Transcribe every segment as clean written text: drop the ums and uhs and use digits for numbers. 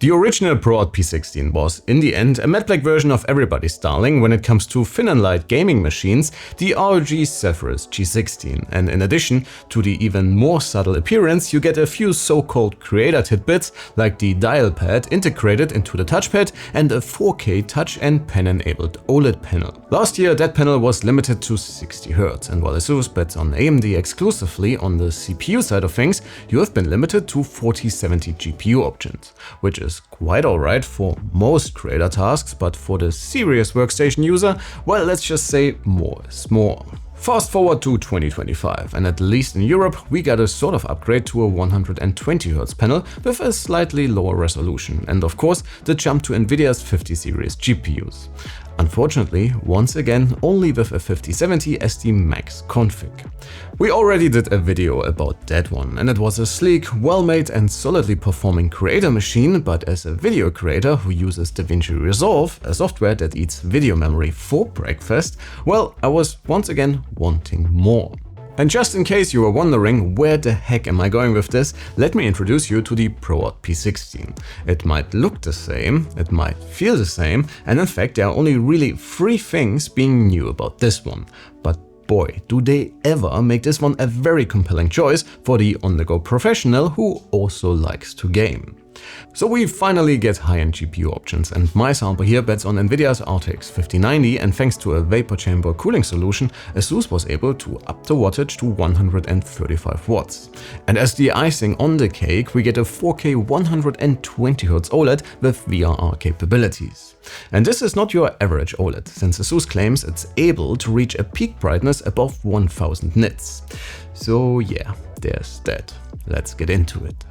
The original ProArt P16 was, in the end, a matte black version of everybody's darling when it comes to thin and light gaming machines, the ROG Zephyrus G16, and in addition to the even more subtle appearance, you get a few so-called creator tidbits like the dial pad integrated into the touchpad and a 4K touch and pen-enabled OLED panel. Last year that panel was limited to 60Hz, and while Asus bets on AMD exclusively on the CPU side of things, you have been limited to 4070 GPU options, which is quite alright for most creator tasks, but for the serious workstation user, well, let's just say more is more. Fast forward to 2025, and at least in Europe, we got a sort of upgrade to a 120Hz panel with a slightly lower resolution, and of course, the jump to Nvidia's 50 series GPUs. Unfortunately, once again, only with a 5070 SD Max config. We already did a video about that one, and it was a sleek, well-made and solidly performing creator machine, but as a video creator who uses DaVinci Resolve, a software that eats video memory for breakfast, well, I was once again wanting more. And just in case you were wondering where the heck am I going with this, let me introduce you to the ProArt P16. It might look the same, it might feel the same, and in fact there are only really 3 things being new about this one. But boy, do they ever make this one a very compelling choice for the on-the-go professional who also likes to game. So we finally get high-end GPU options, and my sample here bets on Nvidia's RTX 5090, and thanks to a vapor chamber cooling solution, Asus was able to up the wattage to 135 watts. And as the icing on the cake, we get a 4K 120Hz OLED with VRR capabilities. And this is not your average OLED, since Asus claims it's able to reach a peak brightness above 1000 nits. So yeah, there's that. Let's get into it.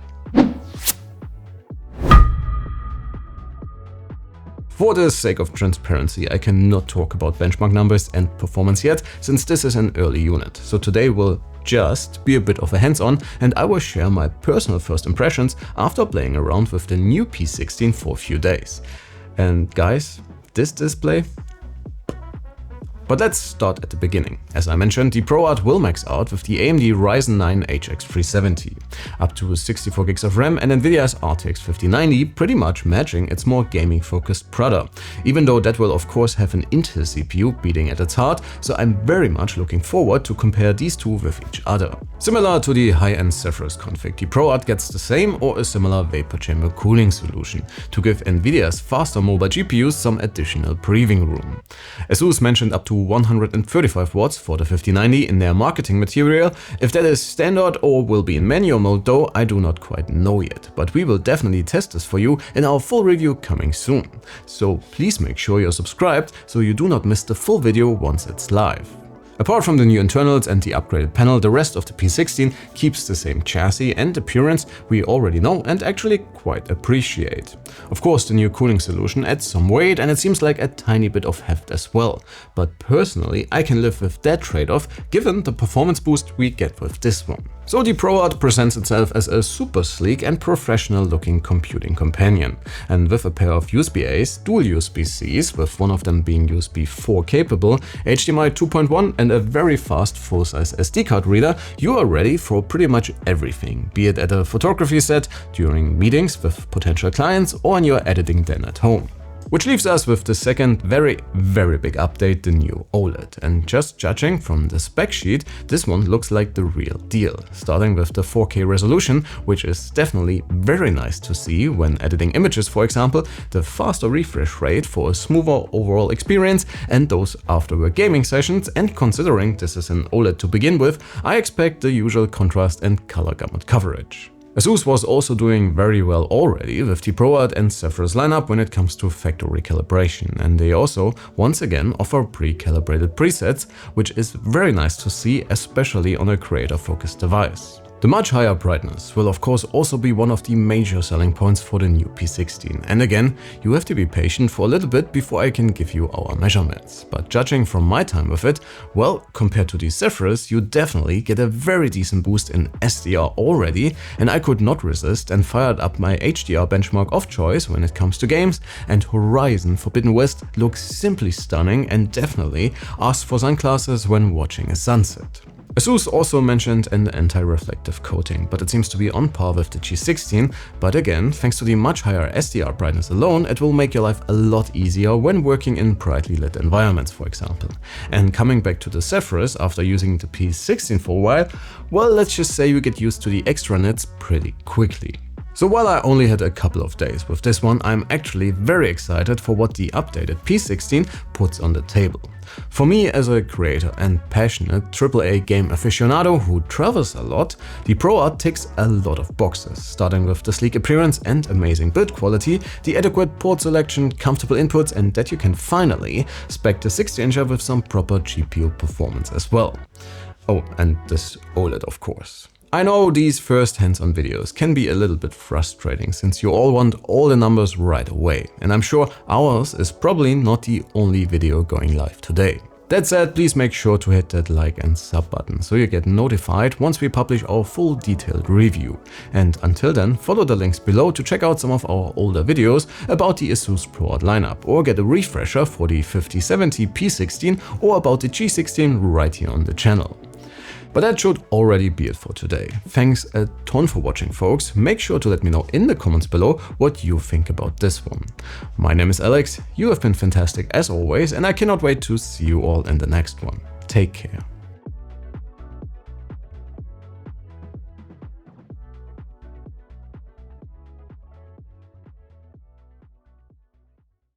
For the sake of transparency, I cannot talk about benchmark numbers and performance yet, since this is an early unit. So today will just be a bit of a hands-on, and I will share my personal first impressions after playing around with the new P16 for a few days. And guys, this display? But let's start at the beginning. As I mentioned, the ProArt will max out with the AMD Ryzen 9 HX 370, up to 64GB of RAM, and Nvidia's RTX 5090 pretty much matching its more gaming-focused brother, even though that will of course have an Intel CPU beating at its heart, so I'm very much looking forward to compare these two with each other. Similar to the high-end Zephyrus config, the ProArt gets the same or a similar vapor chamber cooling solution to give Nvidia's faster mobile GPUs some additional breathing room. Asus mentioned up to 135 watts for the 5090 in their marketing material. If that is standard or will be in manual mode though, I do not quite know yet, but we will definitely test this for you in our full review coming soon. So please make sure you're subscribed so you do not miss the full video once it's live. Apart from the new internals and the upgraded panel, the rest of the P16 keeps the same chassis and appearance we already know and actually quite appreciate. Of course, the new cooling solution adds some weight, and it seems like a tiny bit of heft as well. But personally, I can live with that trade-off given the performance boost we get with this one. So the ProArt presents itself as a super sleek and professional looking computing companion. And with a pair of USB-A's, dual USB-C's, with one of them being USB 4 capable, HDMI 2.1 and a very fast full-size SD card reader, you are ready for pretty much everything, be it at a photography set, during meetings with potential clients, or in your editing den at home. Which leaves us with the second very big update, the new OLED. And just judging from the spec sheet, this one looks like the real deal. Starting with the 4K resolution, which is definitely very nice to see when editing images, for example, the faster refresh rate for a smoother overall experience, and those afterwork gaming sessions. And considering this is an OLED to begin with, I expect the usual contrast and color gamut coverage. Asus was also doing very well already with the ProArt and Zephyrus lineup when it comes to factory calibration, and they also once again offer pre-calibrated presets, which is very nice to see, especially on a creator-focused device. The much higher brightness will of course also be one of the major selling points for the new P16, and again, you have to be patient for a little bit before I can give you our measurements. But judging from my time with it, well, compared to the Zephyrus, you definitely get a very decent boost in SDR already, and I could not resist and fired up my HDR benchmark of choice when it comes to games, and Horizon Forbidden West looks simply stunning and definitely asks for sunglasses when watching a sunset. Asus also mentioned an anti-reflective coating, but it seems to be on par with the G16, but again, thanks to the much higher SDR brightness alone, it will make your life a lot easier when working in brightly lit environments, for example. And coming back to the Zephyrus, after using the P16 for a while, well, let's just say you get used to the extra nits pretty quickly. So while I only had a couple of days with this one, I'm actually very excited for what the updated P16 puts on the table. For me, as a creator and passionate AAA game aficionado who travels a lot, the ProArt ticks a lot of boxes, starting with the sleek appearance and amazing build quality, the adequate port selection, comfortable inputs, and that you can finally spec the 60-incher with some proper GPU performance as well. Oh, and this OLED of course. I know these first hands-on videos can be a little bit frustrating since you all want all the numbers right away, and I'm sure ours is probably not the only video going live today. That said, please make sure to hit that like and sub button so you get notified once we publish our full detailed review. And until then, follow the links below to check out some of our older videos about the Asus ProArt lineup, or get a refresher for the 5070 P16 or about the G16 right here on the channel. But that should already be it for today. Thanks a ton for watching, folks. Make sure to let me know in the comments below what you think about this one. My name is Alex, you have been fantastic as always, and I cannot wait to see you all in the next one. Take care.